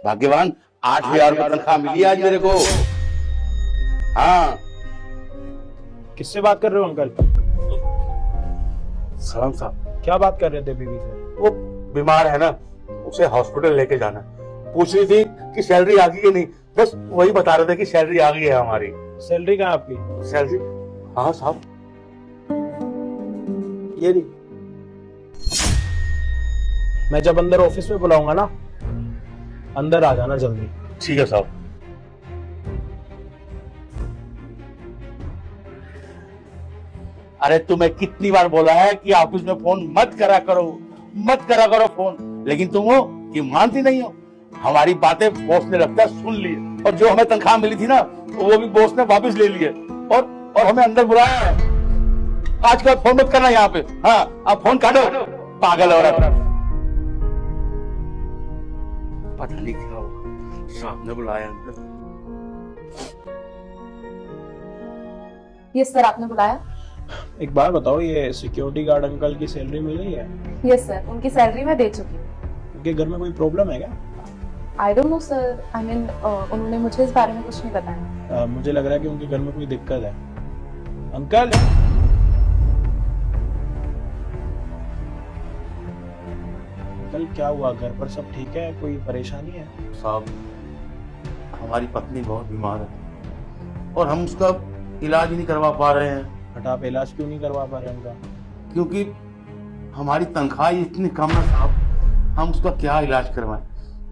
भाग्यवान, 8,000 रुपये तनख्वाह मिली आज मेरे को। हाँ किससे बात कर रहे हो अंकल? सलाम साहब, क्या बात कर रहे थे बीवी से? वो बीमार है ना, उसे हॉस्पिटल लेके जाना है। पूछ रही थी कि सैलरी आ गई कि नहीं, बस वही बता रहे थे कि सैलरी आ गई है हमारी। सैलरी कहाँ है आपकी? सैलरी? हाँ साहब, ये नहीं। मैं जब अंदर ऑफिस में बुलाऊंगा ना, अंदर आ जाना जल्दी। ठीक है साहब। अरे तुम्हें कितनी बार बोला है कि ऑफिस में फोन मत करा करो फोन, लेकिन तुम हो कि मानती नहीं हो। हमारी बातें बॉस ने लगता है सुन ली, और जो हमें तनख्वाह मिली थी ना, वो भी बॉस ने वापस ले ली है, और हमें अंदर बुलाया है। आज के बाद फोन मत करना यहाँ पे। हाँ, अब फोन काटो, पागल औरत। पता नहीं क्या होगा, साहब ने बुलाया अंदर। यस सर, आपने बुलाया? एक बात बताओ, ये सिक्योरिटी गार्ड अंकल की सैलरी मिल रही है? यस सर, उनकी सैलरी मैं दे चुकी हूँ। उनके घर में कोई प्रॉब्लम है क्या? I don't know sir, I mean उन्होंने मुझे इस बारे में कुछ नहीं बताया। मुझे लग रहा है कि उनके घर में कोई दिक्कत है। अंकल, अंकल क्या हुआ? घर पर सब ठीक है? कोई परेशानी है? साहब, हमारी पत्नी बहुत बीमार है और हम उसका इलाज ही नहीं करवा पा रहे हैं। बट आप इलाज क्यों नहीं करवा पा रहे उनका? क्योंकि हमारी तनख्वाह ही इतनी कम है साहब, हम उसका क्या इलाज करवाएं।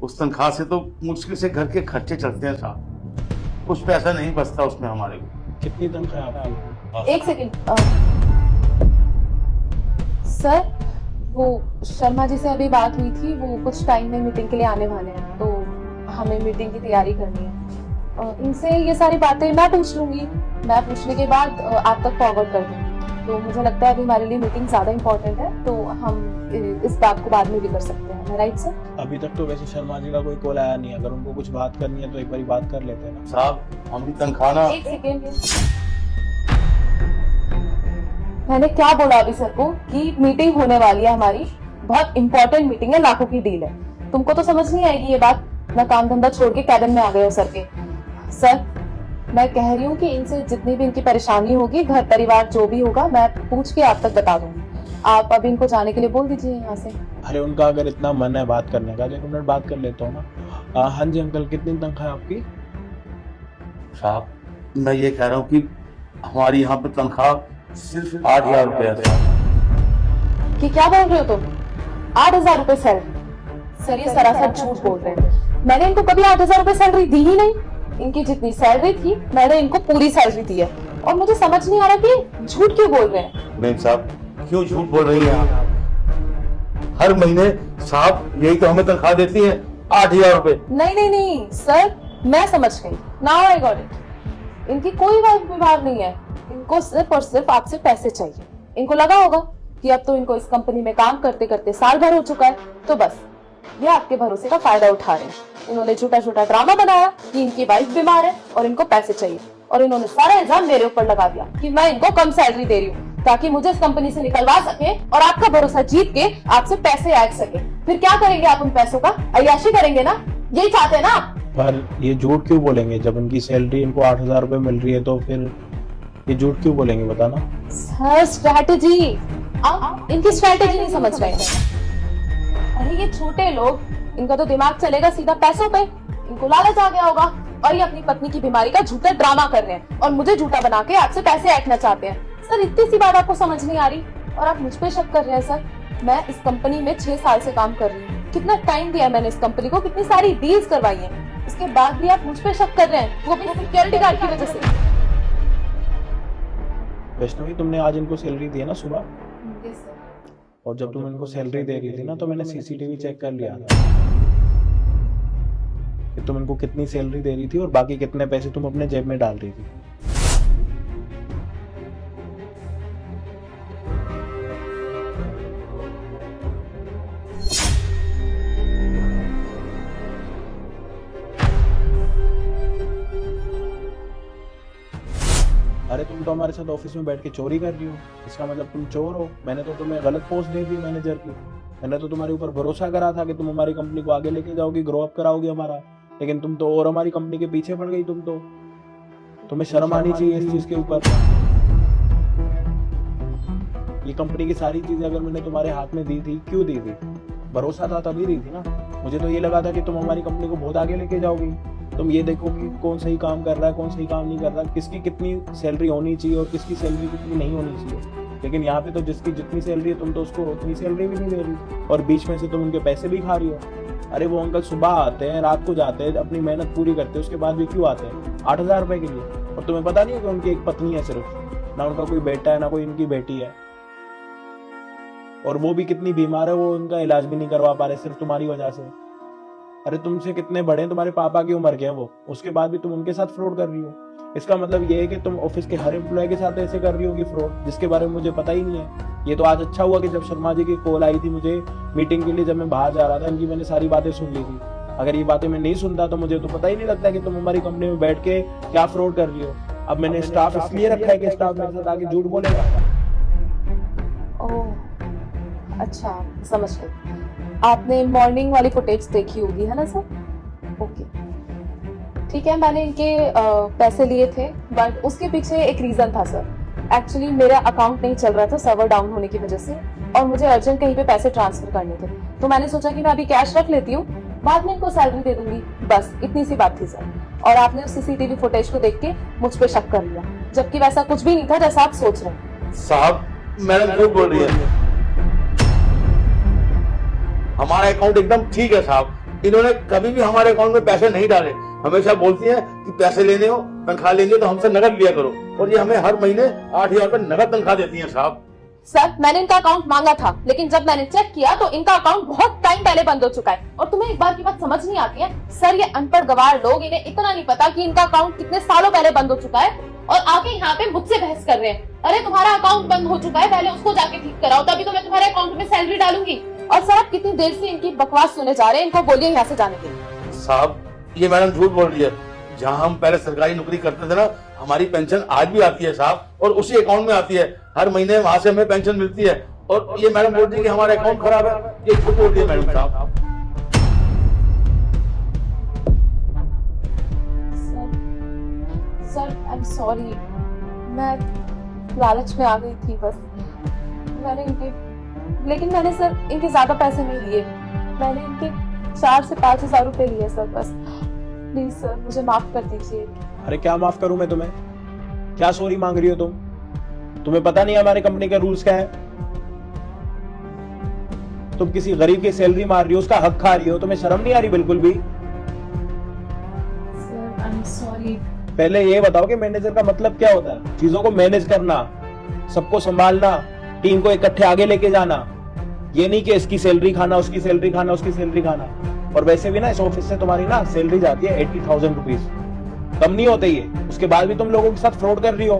उस तनख्वाह से तो मुश्किल से घर के खर्चे चलते हैं साहब, कुछ पैसा नहीं बचता उसमें हमारे को। कितनी तनख्वाह है आपकी? एक सेकेंड सर, वो शर्मा जी से अभी बात हुई थी, वो कुछ टाइम में मीटिंग के लिए आने वाले हैं, तो हमें मीटिंग की तैयारी करनी है। इनसे ये सारी बातें मैं पूछ लूंगी, मैं पूछने के बाद आप तक फॉरवर्ड कर दूंगी। तो मुझे लगता है अभी हमारे लिए मीटिंग ज्यादा इम्पोर्टेंट है, तो हम इस बात को बाद में भी कर सकते हैं, राइट सर? अभी तक तो वैसे शर्मा जी का कोई कॉल आया नहीं है। अगर उनको कुछ बात करनी है तो एक बार बात कर लेते हैं ना। साहब, हमारी तनख्वाह ना। एक सेकेंड, मैंने क्या बोला अभी सर को कि मीटिंग होने वाली है हमारी, बहुत इंपॉर्टेंट मीटिंग है, लाखों की डील है। तुमको तो समझ नहीं आएगी ये बात, ना काम धंधा छोड़ के कैबिन में आ गए हो सर के। सर, मैं कह रही हूँ कि इनसे जितनी भी इनकी परेशानी होगी, घर परिवार जो भी होगा, मैं पूछ के आप तक बता दूंगी। आप अभी इनको जाने के लिए बोल दीजिए यहाँ से। अरे उनका अगर इतना मन है बात करने का, तो 1 मिनट बात कर लेता हूँ ना। हाँ जी अंकल, कितनी तनख्वाह है आपकी? साहब, मैं ये कह रहा हूँ कि हमारी यहाँ पे तनख्वाह सिर्फ 8,000 रुपये है। कि क्या बोल रहे हो तुम? 8,000 रुपए सैलरी? सर, ये सरासर झूठ बोल रहे हैं। मैंने इनको कभी 8,000 रुपए सैलरी दी ही नहीं। इनकी जितनी सैलरी थी, मैंने इनको पूरी सैलरी दी है, और मुझे समझ नहीं आ रहा कि झूठ क्यों बोल रहे हैं। नहीं साहब, क्यों झूठ बोल रही हैं आप? हर महीने साहब यही तो हमें तनख्वाह देती है, 8,000 रुपये। नहीं नहीं नहीं सर, मैं समझ गई, नाउ आई गॉट इट। इनकी कोई बात बीमार नहीं है, इनको सिर्फ और सिर्फ आपसे पैसे चाहिए। इनको लगा होगा कि अब तो इनको इस कंपनी में काम करते करते साल भर हो चुका है, तो बस ये आपके भरोसे का फायदा उठा रहे हैं। इन्होंने छोटा छोटा ड्रामा बनाया कि इनकी वाइफ बीमार है और इनको पैसे चाहिए, और इन्होंने सारा इल्जाम मेरे ऊपर लगा दिया कि मैं इनको कम सैलरी दे रही हूँ ताकि मुझे इस कंपनी से निकलवा सके और आपका भरोसा जीत के आपसे पैसे ऐड सके। फिर क्या करेंगे आप उन पैसों का? अय्याशी करेंगे ना? यही चाहते हैं ना आप? पर ये झूठ क्यों बोलेंगे? जब उनकी सैलरी इनको 8,000 रुपए मिल रही है, तो फिर ये झूठ क्यों बोलेंगे, बताना। सर, स्ट्रैटेजी, आप इनकी स्ट्रैटेजी नहीं समझ रहे हैं। अरे ये छोटे लोग, इनका तो दिमाग चलेगा सीधा पैसों पे। इनको लालच आ गया होगा, और ये अपनी पत्नी की बीमारी का झूठा ड्रामा कर रहे हैं और मुझे झूठा बना के आपसे पैसे ऐंठना चाहते हैं। सर, इतनी सी बात आपको समझ नहीं आ रही और आप मुझ पे शक कर रहे हैं? सर, मैं इस कंपनी में 6 साल से काम कर रही हूँ, कितना टाइम दिया मैंने इस कंपनी को, कितनी सारी डील्स करवाई हैं, उसके बाद भी आप मुझ पे शक कर रहे हैं, वो अपनी सिक्योरिटी गार्ड की वजह से। वैष्णवी, तुमने आज इनको सैलरी दी है ना सुबह? Yes sir. और जब तुम इनको सैलरी दे रही थी ना, तो मैंने सीसीटीवी चेक कर लिया था कि तुम इनको कितनी सैलरी दे रही थी और बाकी कितने पैसे तुम अपने जेब में डाल रही थी। अरे तुम तो हमारे साथ ऑफिस में बैठ के चोरी कर रही हो, इसका मतलब तुम चोर हो। मैंने तो तुम्हें गलत पोस्ट दे दी मैनेजर की। मैंने तो तुम्हारे ऊपर भरोसा करा था कि तुम हमारी कंपनी को आगे लेके जाओगी, ग्रो अप कराओगी हमारा, लेकिन तुम तो और हमारी कंपनी के पीछे पड़ गई। तुम्हें शर्म आनी चाहिए इस चीज के ऊपर। ये कंपनी की सारी चीजें अगर मैंने तुम्हारे हाथ में दी थी, क्यों दी थी? भरोसा था तभी दी थी ना। मुझे तो ये लगा था कि तुम हमारी कंपनी को बहुत आगे लेके जाओगी। तुम ये देखो कि कौन सही काम कर रहा है, कौन सही काम नहीं कर रहा, किसकी कितनी सैलरी होनी चाहिए और किसकी सैलरी कितनी नहीं होनी चाहिए। लेकिन यहाँ पे तो जिसकी जितनी सैलरी है, तुम तो उसको उतनी सैलरी भी नहीं दे रही, और बीच में से तुम उनके पैसे भी खा रही हो। अरे वो अंकल सुबह आते हैं, रात को जाते हैं, अपनी मेहनत पूरी करते हैं, उसके बाद भी क्यों आते हैं? 8,000 रुपए के लिए। और तुम्हें पता नहीं है कि उनकी एक पत्नी है सिर्फ, ना उनका कोई बेटा है, ना कोई उनकी बेटी है, और वो भी कितनी बीमार है, वो उनका इलाज भी नहीं करवा पा रहे सिर्फ तुम्हारी वजह से। अरे तुमसे कितने बड़े हैं, तुम्हारे पापा की उम्र के हैं वो, उसके बाद भी तुम उनके साथ फ्रॉड कर रही हो। इसका मतलब ये है कि तुम ऑफिस के हर एम्प्लॉय के साथ ऐसे कर रही होगी फ्रॉड, जिसके बारे में मुझे पता ही नहीं है। ये तो आज अच्छा हुआ कि जब शर्मा जी की कॉल आई थी मुझे मीटिंग के लिए, जब मैं बाहर जा रहा था, इनकी मैंने सारी बातें सुन ली थी। अगर ये बातें मैं नहीं सुनता तो मुझे तो पता ही नहीं लगता कि तुम हमारी कंपनी में बैठ के क्या फ्रॉड कर रही हो। अब मैंने स्टाफ इसलिए रखा है कि स्टाफ मेरे साथ आके झूठ बोलेगा। ओह अच्छा, समझ गई। आपने मॉर्निंग वाली फुटेज देखी होगी, है ना सर? ओके ठीक है, मैंने इनके पैसे लिए थे, बट उसके पीछे एक रीजन था सर। एक्चुअली मेरा अकाउंट नहीं चल रहा था सर्वर डाउन होने की वजह से, और मुझे अर्जेंट कहीं पे पैसे ट्रांसफर करने थे, तो मैंने सोचा कि मैं अभी कैश रख लेती हूँ, बाद में इनको सैलरी दे दूंगी, बस इतनी सी बात थी सर। और आपने उस सीसीटीवी फुटेज को देख के मुझ पे शक कर लिया, जबकि वैसा कुछ भी नहीं था जैसा आप सोच रहे हैं। साहब मैडम झूठ बोल रही है, हमारा अकाउंट एकदम ठीक है साहब। इन्होंने कभी भी हमारे अकाउंट में पैसे नहीं डाले। हमेशा बोलती हैं कि पैसे लेने हो, तनख्वाह लेंगे तो हमसे नकद लिया करो, और ये हमें हर महीने 8,000 रुपए नकद तनख्वाह देती हैं साहब। सर मैंने इनका अकाउंट मांगा था, लेकिन जब मैंने चेक किया तो इनका अकाउंट बहुत टाइम पहले बंद हो चुका है। और तुम्हें एक बार की बात समझ नहीं आती है सर, ये अनपढ़ गवार लोग, इन्हें इतना नहीं पता कि इनका अकाउंट कितने सालों पहले बंद हो चुका है, और आके यहाँ पे मुझसे बहस कर रहे हैं। अरे तुम्हारा अकाउंट बंद हो चुका है, पहले उसको जाके ठीक कराओ, तभी तो मैं तुम्हारे अकाउंट में सैलरी डालूंगी। और सर आप कितनी देर से इनकी बकवास सुने जा रहे हैं, इनको बोलिए यहाँ से जाने के लिए। साहब ये मैडम झूठ बोल रही है। जहाँ हम पहले सरकारी नौकरी करते थे ना, हमारी पेंशन आज भी आती है साहब, और उसी अकाउंट में आती है, हर महीने वहां से हमें पेंशन मिलती है। और ये मैडम बोल रही है कि हमारा अकाउंट खराब है, ये झूठ बोल रही है मैडम साहब। सर आई एम सॉरी, मैं लालच में आ गई थी बस। मैंने मैंने सर इनके ज्यादा पैसे नहीं लिए, मैंने इनके 4 से 5,000 रुपए लिए सर, बस प्लीज सर मुझे माफ कर दीजिए। अरे क्या माफ करूं मैं तुम्हें? क्या सॉरी मांग रही हो तुम? तुम्हें पता नहीं हमारे कंपनी के रूल्स क्या है? तुम किसी गरीब की सैलरी मार रही हो, उसका हक खा रही हो, तुम्हें शर्म नहीं आ रही बिल्कुल भी? Sir I am sorry. पहले ये बताओ कि मैनेजर का मतलब क्या होता है? चीजों को मैनेज करना, सबको संभालना, टीम को इकट्ठे आगे लेके जाना। ये नहीं कि इसकी सैलरी खाना, उसकी सैलरी खाना, उसकी सैलरी खाना। और वैसे भी ना इस ऑफिस से तुम्हारी ना सैलरी जाती है 80,000 रुपीज, कम नहीं होते ये। उसके बाद भी तुम लोगों के साथ फ्रॉड कर रही हो,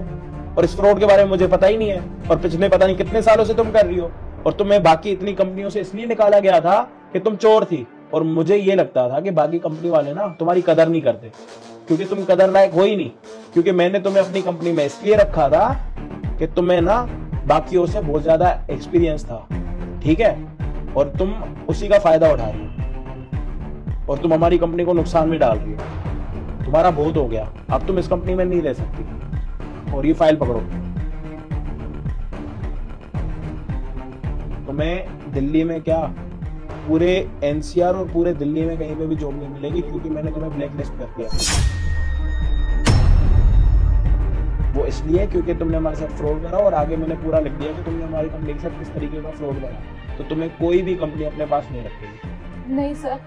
और इस फ्रॉड के बारे में मुझे पता ही नहीं है, और पिछले पता नहीं कितने सालों से तुम कर रही हो। और तुम्हें बाकी इतनी कंपनियों से इसलिए निकाला गया था कि तुम चोर थी, और मुझे ये लगता था कि बाकी कंपनी वाले ना तुम्हारी कदर नहीं करते, क्योंकि तुम कदर लायक हो ही नहीं। क्योंकि मैंने तुम्हें अपनी कंपनी में इसलिए रखा था कि तुम्हें ना बाकियों से बहुत ज्यादा एक्सपीरियंस था, ठीक है? और तुम उसी का फायदा उठा रही हो, और तुम हमारी कंपनी को नुकसान में डाल रही हो। तुम्हारा बहुत हो गया, अब तुम इस कंपनी में नहीं रह सकती। और ये फाइल पकड़ो। तुम्हें दिल्ली में क्या, पूरे एनसीआर और पूरे दिल्ली में कहीं पे भी जॉब नहीं मिलेगी, क्योंकि मैंने तुम्हें ब्लैक लिस्ट कर दिया। वो इसलिए क्योंकि तुमने हमारे साथ फ्रॉड करा, और आगे मैंने पूरा लिख दिया कि तुमने हमारी कंपनी के साथ किस तरीके का फ्रॉड करा। तो तुम्हें कोई भी कंपनी अपने पास नहीं रखेगी। नहीं सर,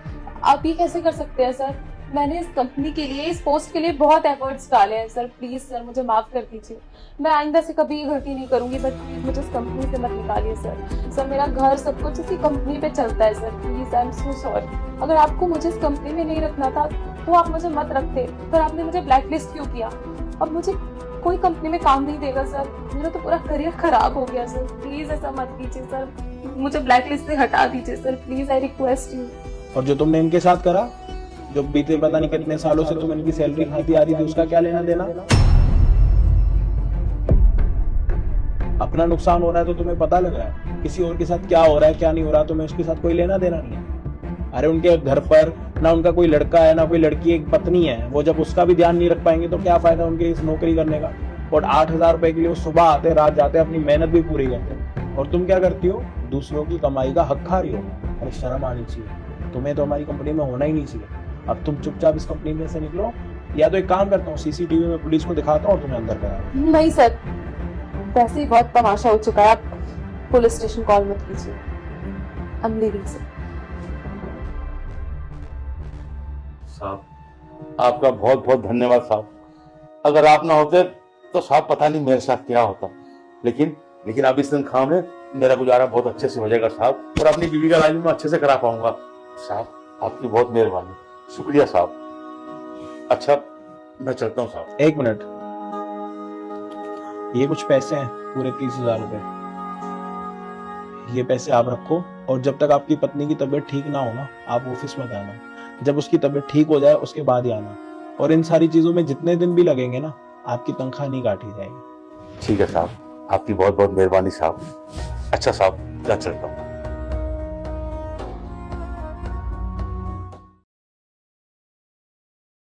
आप ये कैसे कर सकते हैं सर? मैंने इस कंपनी के लिए, इस पोस्ट के लिए बहुत एफर्ट्स डाले हैं सर। प्लीज सर मुझे माफ कर दीजिए, मैं आइंदा से कभी ये गलती नहीं करूंगी, बट प्लीज मुझे इस कंपनी से मत निकालिए सर। सर मेरा घर सब कुछ इसी कंपनी पे चलता है sir, please I am so sorry. अगर आपको मुझे इस कंपनी में नहीं रखना था तो आप मुझे मत रखते, पर आपने मुझे ब्लैक लिस्ट क्यों किया? अब मुझे कोई कंपनी में काम नहीं देगा सर, मेरा तो पूरा करियर खराब हो गया सर। प्लीज ऐसा मत कीजिए सर, मुझे ब्लैक लिस्ट से हटा दीजिए sir, please I request you. और जो तुमने इनके साथ करा, जो बीते पता नहीं कितने सालों से तुम इनकी सैलरी खाती आ रही थी, उसका क्या लेना देना? अपना नुकसान हो रहा है तो तुम्हें पता लग रहा है, किसी और के साथ क्या हो रहा है क्या नहीं हो रहा, तुम्हें उसके साथ कोई लेना देना नहीं है। अरे उनके घर पर ना उनका कोई लड़का है ना कोई लड़की, एक पत्नी है, वो जब उसका भी ध्यान नहीं रख पाएंगे तो क्या फायदा उनके इस नौकरी करने का। और 8,000 रुपए के लिए वो सुबह आते रात जाते अपनी मेहनत भी पूरी करते, और तुम क्या करती हो, दूसरों की कमाई का हक खा रही हो। अरे शर्म आनी चाहिए, तुम्हें तो हमारी कंपनी में होना ही नहीं चाहिए। अब तुम चुपचाप इस कंपनी में से निकलो, या तो एक काम करता हूँ सीसीटीवी में पुलिस को दिखाता हूँ और तुम्हें अंदर करा। नहीं सर, वैसे ही बहुत तमाशा हो चुका है, आप पुलिस स्टेशन कॉल मत कीजिए। I am leaving sir. साहब आपका बहुत बहुत धन्यवाद साहब। अगर आप ना होते तो साहब पता नहीं मेरे साथ क्या होता, लेकिन अब इस तनख्वाह में मेरा गुजारा बहुत अच्छे से हो जाएगा साहब, और अपनी बीवी का इलाज भी मैं अच्छे से करा पाऊंगा। साहब आपकी बहुत मेहरबानी, शुक्रिया साहब। अच्छा मैं चलता हूँ साहब। एक मिनट, ये कुछ पैसे हैं पूरे 30,000 रुपए, ये पैसे आप रखो, और जब तक आपकी पत्नी की तबीयत ठीक ना हो ना, आप ऑफिस मत आना। जब उसकी तबीयत ठीक हो जाए उसके बाद ही आना, और इन सारी चीजों में जितने दिन भी लगेंगे ना, आपकी तनख्वाह नहीं काटी जाएगी। ठीक है साहब, आपकी बहुत बहुत मेहरबानी साहब। अच्छा साहब, मैं चलता हूँ।